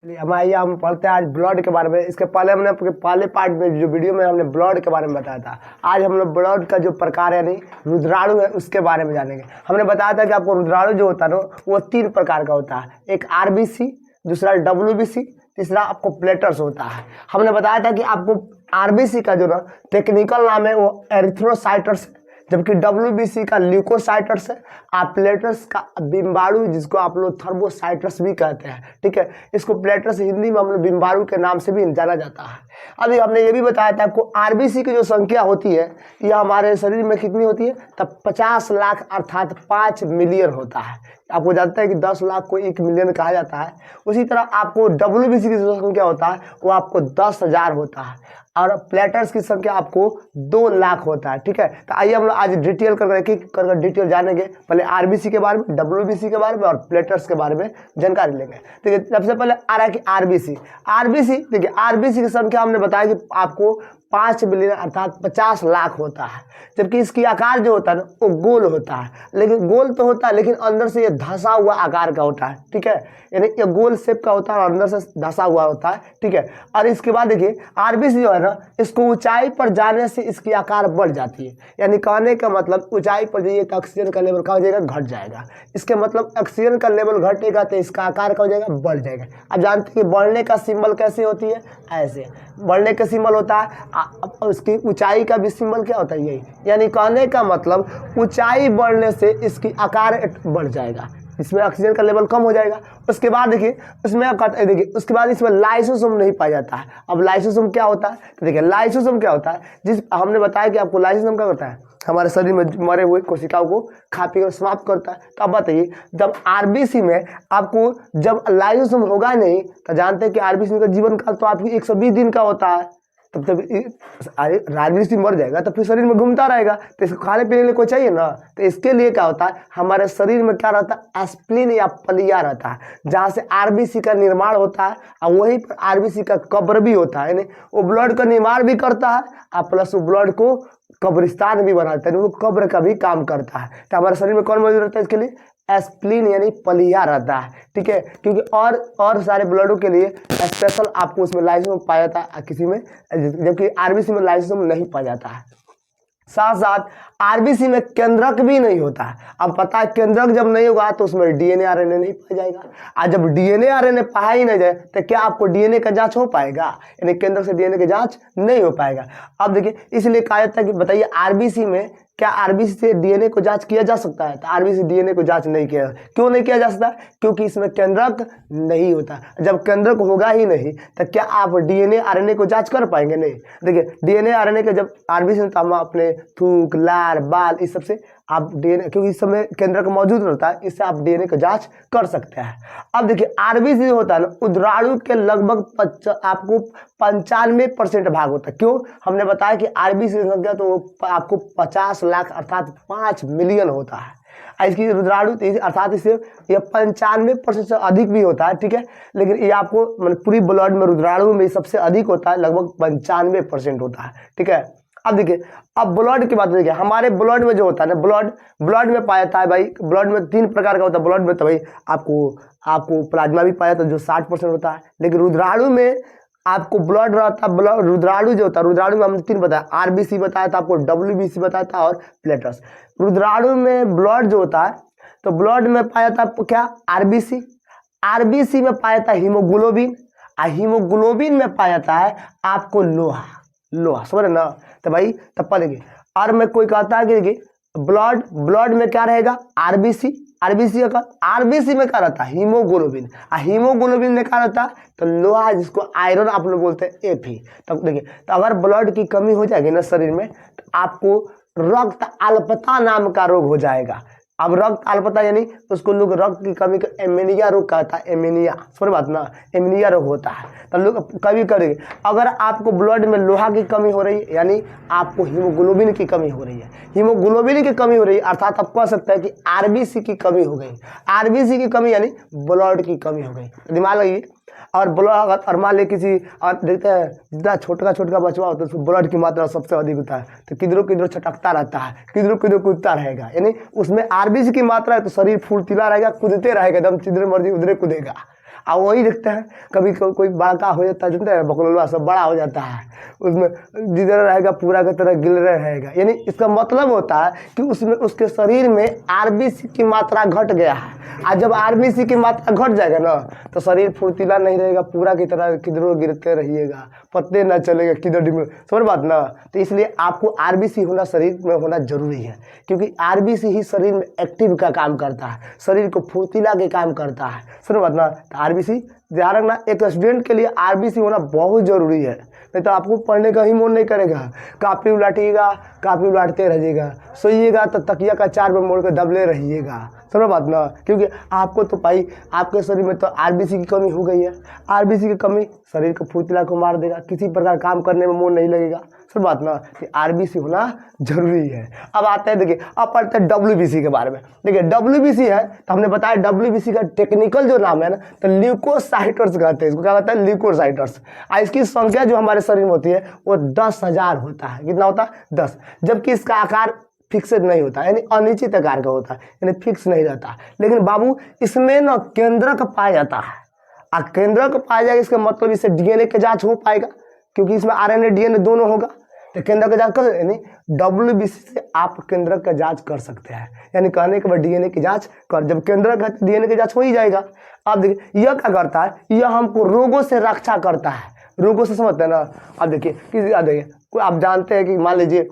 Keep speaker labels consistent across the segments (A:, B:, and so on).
A: आइए हम पढ़ते हैं आज ब्लड के बारे में। इसके पहले हमने पहले पार्ट में जो वीडियो में हमने ब्लड के बारे में बताया था। आज हम लोग ब्लड का जो प्रकार यानी रुद्राणु है उसके बारे में जानेंगे। हमने बताया था कि आपको रुद्राणु जो होता है ना वो 3 प्रकार का होता है, एक आरबीसी, दूसरा डब्ल्यूबीसी, तीसरा आपको प्लेटर्स होता है। हमने बताया था कि आपको आरबीसी का जो ना टेक्निकल नाम है वो एरिथ्रोसाइट्स, जबकि डब्ल्यूबीसी का ल्यूकोसाइट्स है, आप प्लेटर्स का बिम्बाणु जिसको आप लोग थर्मोसाइट्स भी कहते हैं। ठीक है, इसको प्लेटर्स हिंदी में हम लोग बिम्बाणु के नाम से भी जाना जाता है। अभी हमने ये भी बताया था आपको आरबीसी की जो संख्या होती है यह हमारे शरीर में कितनी होती है, तब 50 लाख अर्थात 5 मिलियन होता है। आपको जानते हैं कि 10 लाख को 1 मिलियन कहा जाता है। उसी तरह आपको डब्ल्यूबीसी की जो संख्या होता है वो आपको 10,000 होता है और प्लेटर्स की संख्या आपको 2 लाख होता है। ठीक है, तो आइए हम लोग आज डिटेल कर डिटेल जानेंगे। पहले आरबीसी के बारे में, डब्ल्यूबीसी के बारे में और प्लेटर्स के बारे में जानकारी लेंगे। देखिए सबसे पहले आ रहा है कि आरबीसी। देखिए आरबीसी की संख्या हमने बताया कि आपको 5 मिलियन अर्थात 50 लाख होता है, जबकि इसकी आकार जो होता है ना वो गोल होता है। लेकिन गोल तो होता है लेकिन अंदर से ये धंसा हुआ आकार का होता है। ठीक है, यानी ये गोल शेप का होता है और अंदर से धंसा हुआ होता है। ठीक है, और इसके बाद देखिए आरबीसी जो है ना इसको ऊंचाई पर जाने से इसकी आकार बढ़ जाती है। यानी कहने का मतलब ऊंचाई पर जाइए तो ऑक्सीजन का लेवल क्या हो जाएगा, घट जाएगा। इसके मतलब ऑक्सीजन का लेवल घटेगा तो इसका आकार क्या हो जाएगा, बढ़ जाएगा। आप जानते हैं कि बढ़ने का सिंबल कैसे होती है, ऐसे बढ़ने का सिंबल होता है। उसकी ऊंचाई का भी सिंबल क्या होता है, यही। यानी कहने का मतलब ऊंचाई बढ़ने से इसकी आकार बढ़ जाएगा, इसमें ऑक्सीजन का लेवल कम हो जाएगा। उसके बाद देखिए उसके बाद इसमें लाइसोसोम नहीं पाया जाता है। अब लाइसोसोम क्या होता है, तो देखिए लाइसोसोम क्या होता है, जिस हमने बताया कि आपको लाइसोसोम क्या होता है, हमारे शरीर में मरे हुए कोशिकाओं को खा पी कर समाप्त करता है। तो अब बताइए जब आरबीसी में आपको जब लाइसोसोम होगा नहीं तो जानते हैं कि आरबीसी का जीवन काल तो आपकी 120 दिन का होता है। तब आरबीसी मर जाएगा तो फिर शरीर में घूमता रहेगा, तो इसको खाने पीने के लिए कोई चाहिए ना। तो इसके लिए क्या होता है, हमारे शरीर में क्या रहता है, एस्प्लिन या पलिया रहता है, जहाँ से आरबीसी का निर्माण होता है और वहीं पर आरबीसी का कब्र भी होता है। यानी वो ब्लड का निर्माण भी करता है और प्लस वो ब्लड को कब्रिस्तान भी बनाता है, वो कब्र का भी काम करता है। तो हमारे शरीर में कौन मौजूद रहता है, इसके लिए एस्प्लिन यानी पलिया रहता है। ठीक है, क्योंकि और सारे ब्लडों के लिए स्पेशल आपको उसमें लाइसोसोम पाया जाता है किसी में, जबकि आरबीसी में लाइसोसोम नहीं पाया जाता है। साथ साथ आरबीसी में केंद्रक भी नहीं होता है। अब पता है केंद्रक जब नहीं होगा तो उसमें डीएनए आरएनए नहीं पाया जाएगा, और जब डीएनए आरएनए पाया ही नहीं जाए तो क्या आपको डीएनए का जांच हो पाएगा, यानी केंद्रक से डीएनए की जांच नहीं हो पाएगा। अब देखिए इसलिए कहा जाता है कि बताइए आरबीसी में क्या आरबीसी से डीएनए को जांच किया जा सकता है, तो आरबीसी डीएनए को जांच नहीं किया। क्यों नहीं किया जा सकता, क्योंकि इसमें केंद्रक नहीं होता। जब केंद्रक होगा ही नहीं तो क्या आप डीएनए आरएनए को जांच कर पाएंगे, नहीं। देखिए डीएनए आरएनए के जब आरबीसी में तो हम अपने थूक लार बाल इस सब से आप डीएनए, क्योंकि इस समय केंद्रक मौजूद रहता है, इससे आप डीएनए को जांच कर सकते हैं। अब देखिए आरबीसी जो होता है ना रुद्राणु के लगभग आपको 95% भाग होता है। क्यों, हमने बताया कि आरबीसी की संख्या तो आपको 50 लाख अर्थात 5 मिलियन होता है। इसकी रुद्राणु अर्थात इसे यह 95% से अधिक भी होता है। ठीक है, लेकिन ये आपको मतलब पूरी ब्लड में रुद्राणु में सबसे अधिक होता है, लगभग 95% होता है। ठीक है, अब देखिए अब ब्लड की बात देखिए, हमारे ब्लड में जो होता है ना ब्लड में पाया जाता है भाई। ब्लड में 3 प्रकार का होता है ब्लड में, तो भाई आपको प्लाज्मा भी पाया जाता है जो 60% होता है। लेकिन रुद्राणु में आपको ब्लड रहता है, ब्लड रुद्राणु जो होता है, रुद्राणु में हमने 3 बताया, आरबीसी बताया था आपको, डब्ल्यूबीसी बताया था और प्लेटर्स। रुद्राणु में ब्लड जो होता है तो ब्लड में पाया जाता है क्या, आरबीसी में पाया जाता है हीमोग्लोबिन, और हीमोग्लोबिन में पाया जाता है आपको लोहा समझ रहे ना। तो भाई तब देखिए और में कोई कहता है कि देखिए ब्लड में क्या रहेगा, आरबीसी में क्या रहता है, हीमोग्लोबिन, और हीमोग्लोबिन में क्या रहता है तो लोहा, जिसको आयरन आप लोग बोलते हैं एफी। तब देखिए तो अगर ब्लड की कमी हो जाएगी ना शरीर में तो आपको रक्त अल्पता नाम का रोग हो जाएगा। अब रक्त अल्पता यानी उसको लोग रक्त की कमी का एमीनिया रोग कहता है, एमीनिया समझ बात ना, एमीनिया रोग होता है। तो लोग कभी करेंगे अगर आपको ब्लड में लोहा की कमी हो रही है यानी आपको हीमोग्लोबिन की कमी हो रही है, हीमोग्लोबिन की कमी हो रही है अर्थात आप कह सकते हैं कि आरबीसी की कमी हो गई। आरबीसी की कमी यानी ब्लड की कमी हो गई, दिमाग लगिए। और ब्लड और मान ले किसी और देखते हैं जितना छोटा बचवा होता है उसको ब्लड की मात्रा सबसे अधिक होता है, तो किधरों छटकता रहता है, किधरों कूदता रहेगा, यानी उसमें आरबीसी की मात्रा है तो शरीर फुर्तीला रहेगा, कूदते रहेगा, एकदम जिधर मर्जी उधरे कूदेगा। और वही देखते हैं कभी कोई बड़ा हो जाता है, जानते हैं बकलोलवा सब बड़ा हो जाता है, उसमें जिधर रहेगा पूरा की तरह गिलरे रहेगा। यानी इसका मतलब होता है कि उसमें उसके शरीर में आरबीसी की मात्रा घट गया है। और जब आरबीसी की मात्रा घट जाएगा ना तो शरीर फुर्तीला नहीं रहेगा, पूरा की तरह किधरों गिरते रहिएगा, पत्ते ना चलेगा किधर डिम, समझ बात ना। तो इसलिए आपको आरबीसी होना शरीर में होना जरूरी है, क्योंकि आरबीसी ही शरीर में एक्टिव का काम करता है, शरीर को फुर्तीला के काम करता है, समझ बात ना। तो आरबीसी ध्यान रखना, एक स्टूडेंट के लिए आरबीसी होना बहुत जरूरी है, नहीं तो आपको पढ़ने का ही मन नहीं करेगा, कापी उलाटिएगा, कापी उलाटते रहिएगा, सोइएगा तो तकिया का 4 में मोड़ के दबले रहिएगा, समझ बात ना। क्योंकि आपको तो भाई आपके शरीर में तो आरबीसी की कमी हो गई है, आरबीसी की कमी शरीर को फुर्तीला को मार देगा, किसी प्रकार काम करने में मन नहीं लगेगा, समझ बात ना। कि आरबीसी होना जरूरी है। अब आते हैं, देखिए अब पढ़ते हैं डब्ल्यूबीसी के बारे में। देखिए डब्ल्यूबीसी है तो हमने बताया डब्ल्यूबीसी का टेक्निकल जो नाम है ना तो ल्यूकोसाइटर्स कहते हैं, इसको क्या कहते हैं ल्यूकोसाइटर्स। और इसकी संख्या जो हमारे शरीर में होती है वो 10,000 होता है। कितना होता है? 10। जबकि इसका आकार फिक्सेड नहीं होता, यानी अनिश्चित आकार का होता है, यानी फिक्स नहीं रहता। लेकिन बाबू इसमें ना केंद्रक पाया जाता है, और केंद्रक पाया जाएगा इसका मतलब इससे डीएनए के जांच हो पाएगा, क्योंकि इसमें आरएनए डीएनए दोनों होगा। तो केंद्रक का जांच कर, यानी डब्ल्यूबीसी से आप केंद्रक का जांच कर सकते हैं, यानी कहने के बाद डीएनए की जांच कर, जब केंद्रक है तो डीएनए की जांच हो ही जाएगा। अब देखिए यह क्या करता है, यह हमको रोगों से रक्षा करता है, रोगों से समझते हैं ना। अब देखिए आप जानते हैं कि मान लीजिए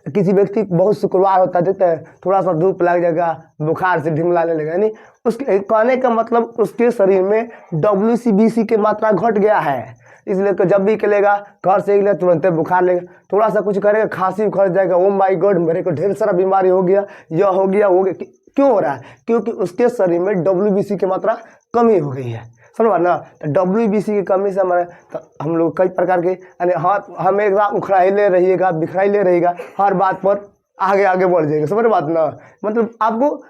A: किसी व्यक्ति बहुत शुक्रवार होता है, देखते हैं थोड़ा सा धूप लग जाएगा, बुखार से ढिमलाने लगेगा, यानी उसके कहने का मतलब उसके शरीर में डब्ल्यूबीसी की मात्रा घट गया है। इसलिए तो जब भी निकलेगा घर से निकले तुरंत बुखार लेगा, थोड़ा सा कुछ करेगा खांसी उखड़ जाएगा, ओ माय गॉड मेरे को ढेर सारा बीमारी हो गया, यह हो गया वो गया। क्यों हो रहा है? क्योंकि उसके शरीर में डब्ल्यूबीसी की मात्रा कमी हो गई है, समझ ना। तो डब्ल्यूबीसी की कमी से हमारे तो हम लोग कई प्रकार के, यानी हम एक बार उखड़ाइले रहिएगा, बिखराइले रहिएगा, हर बात पर आगे आगे बढ़ जाएगा, समझ बात ना। मतलब आपको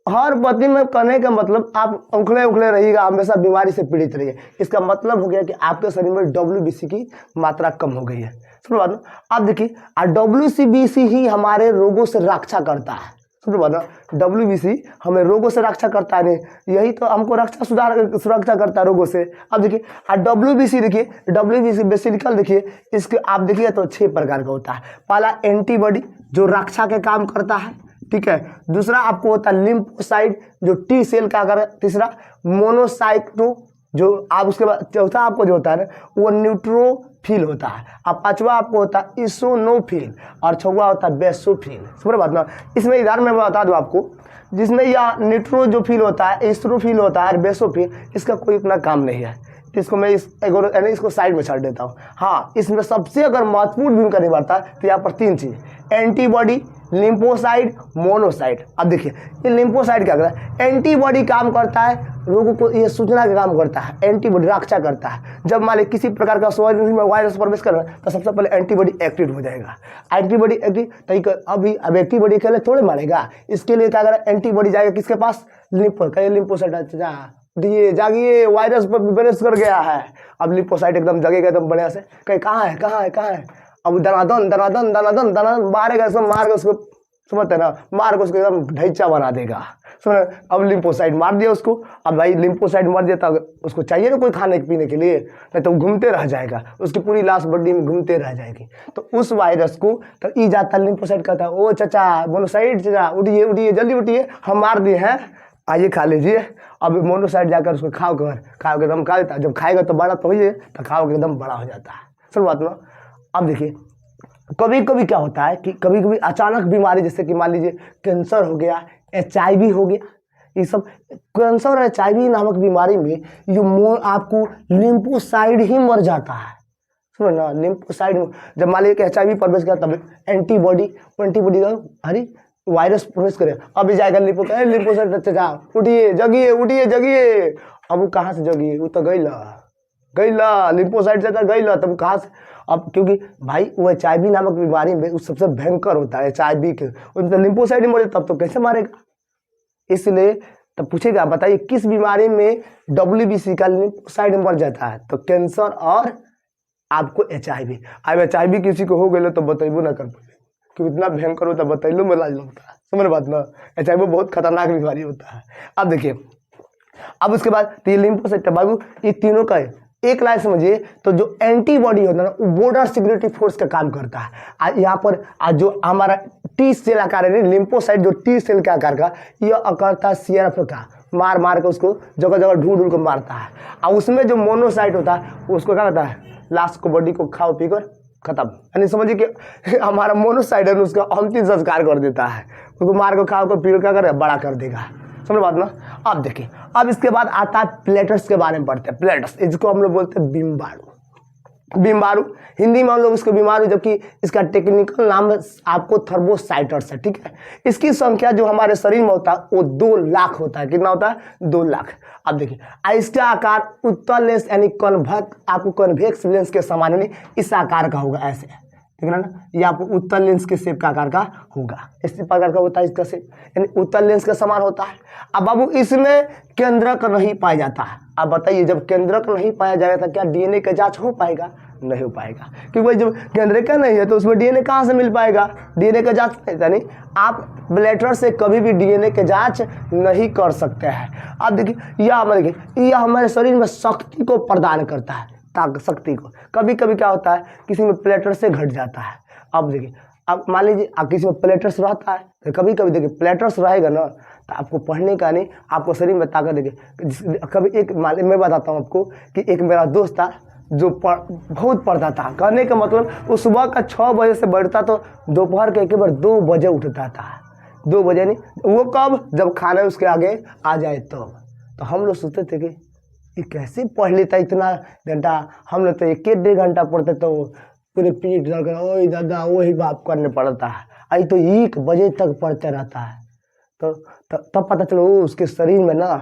A: हर बात में कहने का मतलब आप उखड़े उखड़े रहिएगा, हमेशा बीमारी से पीड़ित रहिए, इसका मतलब हो गया कि आपके शरीर में डब्ल्यूबीसी की मात्रा कम हो गई है, समझ बात ना। अब देखिए डब्ल्यूबीसी ही हमारे रोगों से रक्षा करता है, समझ बात ना। डब्ल्यूबीसी हमें रोगों से रक्षा करता है, यही तो हमको सुरक्षा करता है रोगों से। अब देखिए डब्ल्यूबीसी, देखिए डब्ल्यूबीसी बेसिकल देखिए इसके आप देखिए तो 6 प्रकार का होता है। पहला एंटीबॉडी जो रक्षा के काम करता है, ठीक है। दूसरा आपको होता है लिम्फोसाइट जो टी सेल का कर। तीसरा मोनोसाइटो जो आप, उसके बाद चौथा आपको जो होता है ना वो न्यूट्रोफिल होता है, और पांचवा आपको होता है इसोनोफिल, और छठवा होता है बेसोफिल, समझ बात ना। इसमें इधर मैं बता दूं आपको, जिसमें यह न्यूट्रोजोफिल होता है, इसोफिल होता है और बेसोफिल, इसका कोई इतना काम नहीं है, इसको मैं इसको साइड में छाड़ देता हूँ। हाँ, इसमें सबसे अगर महत्वपूर्ण भूमिका निभाता है तो यहाँ पर 3 चीज़, एंटीबॉडी, लिम्फोसाइट, मोनोसाइट। अब देखिए ये लिम्फोसाइट क्या करता है, एंटीबॉडी काम करता है रोगों को ये सूचना का काम करता है, एंटीबॉडी रक्षा करता है। जब मान ली किसी प्रकार का वायरस प्रवेश कर रहा है तो सबसे पहले एंटीबॉडी एक्टिव हो जाएगा। एंटीबॉडी एक्टिव तो अब एंटीबॉडी के लिए थोड़े मारेगा, इसके लिए क्या करें, एंटीबॉडी जाएगा किसके पास, लिम्फोसाइट दिए जागिए वायरस पर प्रवेश कर गया है। अब लिम्फोसाइट एकदम जगेगा एकदम बढ़िया से, कहीं कहाँ है। अब दनादन मारेगा, सब मार के उसको, समझते हैं ना, मार के उसको एकदम ढैचा बना देगा, समझ। अब लिम्फोसाइट मार दिया उसको, अब भाई लिम्फोसाइट मर दिया तो उसको चाहिए ना कोई खाने पीने के लिए, नहीं तो घूमते रह जाएगा, उसकी पूरी लाश बॉडी में घूमते रह जाएगी। तो उस वायरस को तो ई जाता लिम्फोसाइट कहता है, ओ चाचा मोनोसाइट चाचा उठिए जल्दी उठिए, हम मार दिए हैं, आइए खा लीजिए। अब मोनोसाइट जाकर उसको खाओ के एकदम खा देता है, जब खाएगा तो बड़ा तो ही तो खाओ के एकदम बड़ा हो जाता है, समझ बात ना। अब देखिए कभी कभी क्या होता है कि कभी कभी अचानक बीमारी, जैसे कि मान लीजिए कैंसर हो गया, HIV हो गया, ये सब कैंसर और HIV नामक बीमारी में ये आपको लिम्फोसाइट ही मर जाता है, समझ ना। लिम्फोसाइट जब मान लीजिए HIV प्रवेश किया तब एंटीबॉडी अरे वायरस प्रवेश करे, अभी जाएगा लिम्फोसाइट उठिए जगिए। अब वो कहाँ से जगिए, वो तो गईला लिम्फोसाइट से गईला, तब कहाँ से। अब क्योंकि भाई वो HIV नामक बीमारी में उस सबसे भयंकर होता है HIV के, उसमें लिम्फोसाइट मरे तब तो कैसे मारेगा। इसलिए तब पूछेगा बताइए किस बीमारी में WBC का लिम्फोसाइट मर जाता है, तो कैंसर और आपको HIV। अब HIV किसी को हो गए तो बतेबो ना कर पाए, क्योंकि इतना भयंकर होता बतैलो में लाज लगता है, समझ बात ना। HIV बहुत खतरनाक बीमारी होता है। अब देखिए अब उसके बाद तो ये लिम्फोसाइट बाबू, ये तीनों का एक लाइन समझिए, तो जो एंटीबॉडी होता है ना, वो बॉर्डर सिक्योरिटी फोर्स का काम करता है। यहाँ पर जो हमारा टी सेल आकार है, लिम्फोसाइट जो टी सेल के आकार का, यह करता है सीआरएफ का, मार मार के उसको जगह जगह ढूंढ ढूंढ के मारता है। और उसमें जो मोनोसाइट होता है उसको क्या कहता है, लास्ट को बॉडी को खाओ पी कर खत्म, यानी समझिए कि हमारा मोनोसाइट है उसका अंतिम संस्कार कर देता है, उसको मार को खाओ को पी क्या करे, बड़ा कर देगा। समझ बात ना। अब देखिए, अब इसके बाद आता है प्लेटर्स के बारे में पढ़ते हैं। प्लेटर्स इसको हम लोग बोलते हैं बिम्बाणु। बिम्बाणु हिंदी में हम लोग इसको बीमारू, जबकि इसका टेक्निकल नाम आपको थर्मोसाइटर्स है। ठीक है, इसकी संख्या जो हमारे शरीर में होता है वो 2 लाख होता है। कितना होता है? 2 लाख। अब देखिए, इसका आकार उत्तल लेंस यानी कन्वेक्स, आपको कन्वेक्स लेंस के समान यानी इस आकार का होगा, ऐसे ठीक है ना, ये आपको उत्तल लेंस के शेप का आकार का होगा, इस प्रकार का होता है इसका शेप, यानी उत्तल लेंस के समान होता है। अब बाबू इसमें केंद्रक नहीं पाया जाता है। अब बताइए, जब केंद्रक नहीं पाया जाएगा तो क्या डीएनए का जांच हो पाएगा? नहीं हो पाएगा, क्योंकि भाई जब केंद्रक नहीं है तो उसमें डीएनए कहाँ से मिल पाएगा? डीएनए का जांच नहीं, आप ब्लैडर से कभी भी डीएनए के जांच नहीं कर सकते हैं। अब देखिए, यह हमारे शरीर में शक्ति को प्रदान करता है, शक्ति को। कभी कभी क्या होता है, किसी में प्लेटर से घट जाता है। अब देखिए, अब मान लीजिए आप किसी में प्लेटर्स रहता है, तो कभी कभी देखिए प्लेटर्स रहेगा ना, तो आपको पढ़ने का नहीं, आपको शरीर में ताकत देखिए। कभी एक मैं बताता हूँ आपको कि एक मेरा दोस्त था जो बहुत पढ़ता था, कहने का मतलब वो सुबह का 6 बजे से बैठता तो दोपहर के बार 2 बजे उठता था। 2 बजे नहीं, वो कब? जब खाना उसके आगे आ जाए तो हम लोग सोचते थे कि ये कैसे पढ़ लेता इतना घंटा। हम लोग तो 1-1.5 घंटा पढ़ते तो पूरे पीठ लग, ओए दादा वही बाप करने पड़ता है। आई तो 1 बजे तक पढ़ते रहता है। तो तब पता चलो उसके शरीर में ना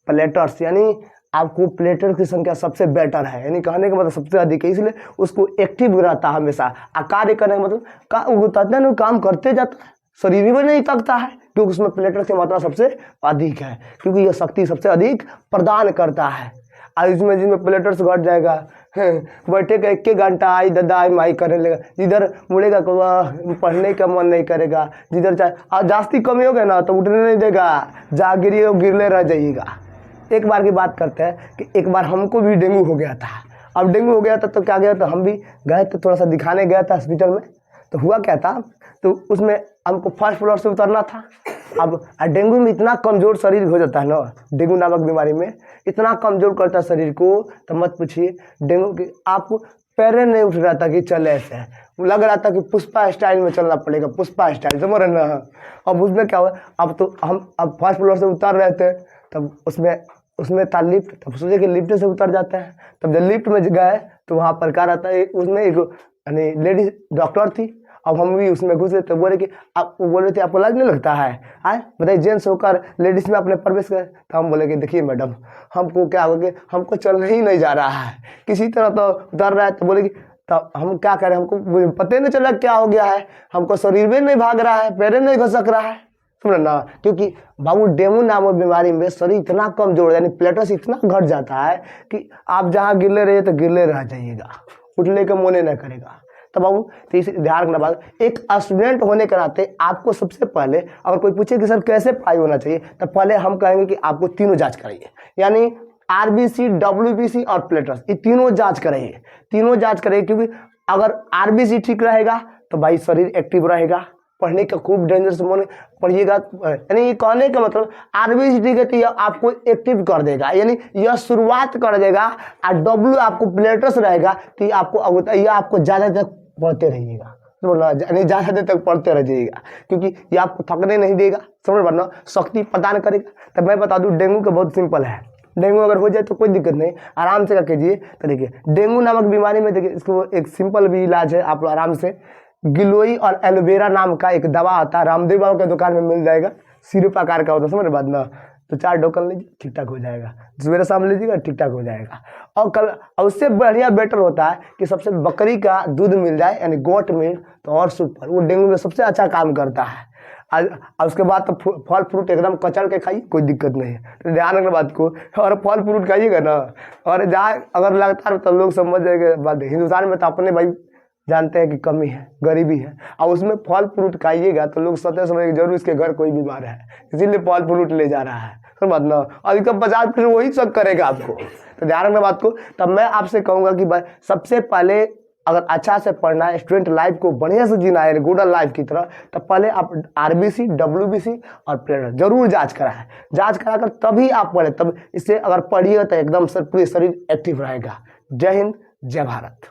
A: प्लेटर्स, यानी आपको प्लेटर की संख्या सबसे बेटर है, यानी कहने का मतलब सबसे अधिक है, इसलिए उसको एक्टिव रहता है हमेशा। कार्य करने का मतलब वो काम करते जाता है, शरीर में नहीं थकता है, क्योंकि उसमें प्लेटर की मात्रा सबसे अधिक है, क्योंकि यह शक्ति सबसे अधिक प्रदान करता है। और इसमें जिसमें प्लेटर्स घट जाएगा, बैठे का 1 घंटा आई दादा आई माई करने लगेगा, जिधर मुड़ेगा पढ़ने का मन नहीं करेगा, जिधर चाहे जास्ती कमी हो गया ना तो उठने नहीं देगा, जा गिरले रह जाइएगा। एक बार की बात करते हैं कि एक बार हमको भी डेंगू हो गया था। अब डेंगू हो गया था तो क्या गया, तो हम भी गए तो थोड़ा सा दिखाने गया था हॉस्पिटल में। तो हुआ क्या था, तो उसमें हमको फर्स्ट फ्लोर से उतरना था। अब डेंगू में इतना कमज़ोर शरीर हो जाता है ना, डेंगू नामक बीमारी में इतना कमज़ोर करता है शरीर को, तो मत पूछिए। डेंगू की आपको पैरें नहीं उठ रहा था कि चले, ऐसे लग रहा था कि पुष्पा स्टाइल में चलना पड़ेगा, पुष्पा स्टाइल, समझ रहे ना। अब उसमें क्या हुआ, अब तो हम फर्स्ट फ्लोर से उतर रहे थे, तब उसमें था लिफ्ट, तब सोचे कि लिफ्ट से उतर जाते हैं। तब जब लिफ्ट में गए तो वहाँ पर क्या रहता है, उसमें एक यानी लेडीज डॉक्टर थी। अब हम भी उसमें घुसे तो बोले कि आप, वो बोल रहे थे आपको लाज नहीं लगता है, बताइए जेंट्स होकर लेडीज में आपने प्रवेश कर। तो हम बोले कि देखिए मैडम, हमको क्या हो गया, हमको चलना ही नहीं जा रहा है, किसी तरह तो उतर रहा है। तो बोले कि तब हम क्या करें, हमको पता ही नहीं चला क्या हो गया है, हमको शरीर में नहीं भाग रहा है, पैर नहीं घसक रहा है, सुन ना। क्योंकि बाबू डेंगू नामक बीमारी में शरीर इतना कमजोर, यानी प्लेटस इतना घट जाता है कि आप जहाँ गिरले रहिए तो गिरले रह जाइएगा, उठने का मन नहीं करेगा। तो बाबू तो इसे ध्यान रखना बात, एक स्टूडेंट होने के नाते आपको सबसे पहले अगर कोई पूछे कि सर कैसे पढ़ाई होना चाहिए, तो पहले हम कहेंगे कि आपको तीनों जांच कराइए, यानी आरबीसी, डब्ल्यूबीसी और प्लेटस, ये तीनों जांच कराइए, तीनों जांच कराइए। क्योंकि अगर आरबीसी ठीक रहेगा तो भाई शरीर एक्टिव रहेगा, पढ़ने का खूब डेंजर से मन पढ़िएगा। यानी ये कहने का मतलब आरबीसी ठीक है तो यह आपको एक्टिव कर देगा, यानी यह शुरुआत कर देगा। और डब्ल्यू आपको प्लेटस रहेगा तो यह आपको ज़्यादा तक पढ़ते रहिएगा, यानी ज़्यादा देर तक पढ़ते रह जाइएगा, क्योंकि ये आपको थकने नहीं देगा, समझ पाना, शक्ति प्रदान करेगा। तो मैं बता दूं डेंगू का बहुत सिंपल है, डेंगू अगर हो जाए तो कोई दिक्कत नहीं, आराम से क्या कीजिए। तो देखिए डेंगू नामक बीमारी में देखिए इसको एक सिंपल भी इलाज है, आप आराम से गिलोई और एलोवेरा नाम का एक दवा आता है, रामदेव बाबू के दुकान में मिल जाएगा, सिरप आकार का होता है, समझ बात ना। तो 4 ढोकन लीजिए, ठीक ठाक हो जाएगा, सवेरे शाम लीजिएगा, ठीक ठाक हो जाएगा। और उससे बढ़िया बेटर होता है कि सबसे बकरी का दूध मिल जाए, यानी गोट मिल्क, तो और सुपर, वो डेंगू में सबसे अच्छा काम करता है। और उसके बाद तो फल फ्रूट एकदम कचड़ के खाइए, कोई दिक्कत नहीं है। तो ध्यान रखना बात को, और फल फ्रूट खाइएगा ना, और जहाँ अगर लगता है तो लोग समझ जाएंगे बात। हिंदुस्तान में तो अपने भाई जानते हैं कि कमी है, गरीबी है, और उसमें फल फ्रूट खाइएगा तो लोग सत्य समझेंगे जरूर इसके घर कोई बीमार है, इसीलिए फल फ्रूट ले जा रहा है, बात ना, अधिकतम 50% वही शक करेगा आपको। तो ध्यान रखना बात को। तब मैं आपसे कहूँगा कि भाई सबसे पहले अगर अच्छा से पढ़ना है, स्टूडेंट लाइफ को बढ़िया से जीना है गोल्डन लाइफ की तरह, तब पहले आप आरबीसी, डब्ल्यूबीसी और प्लेटर जरूर जांच कराएं। जांच कराकर तभी आप पढ़ें, तब इससे अगर पढ़िएगा तो एकदम सर पूरे शरीर एक्टिव रहेगा। जय हिंद, जय भारत।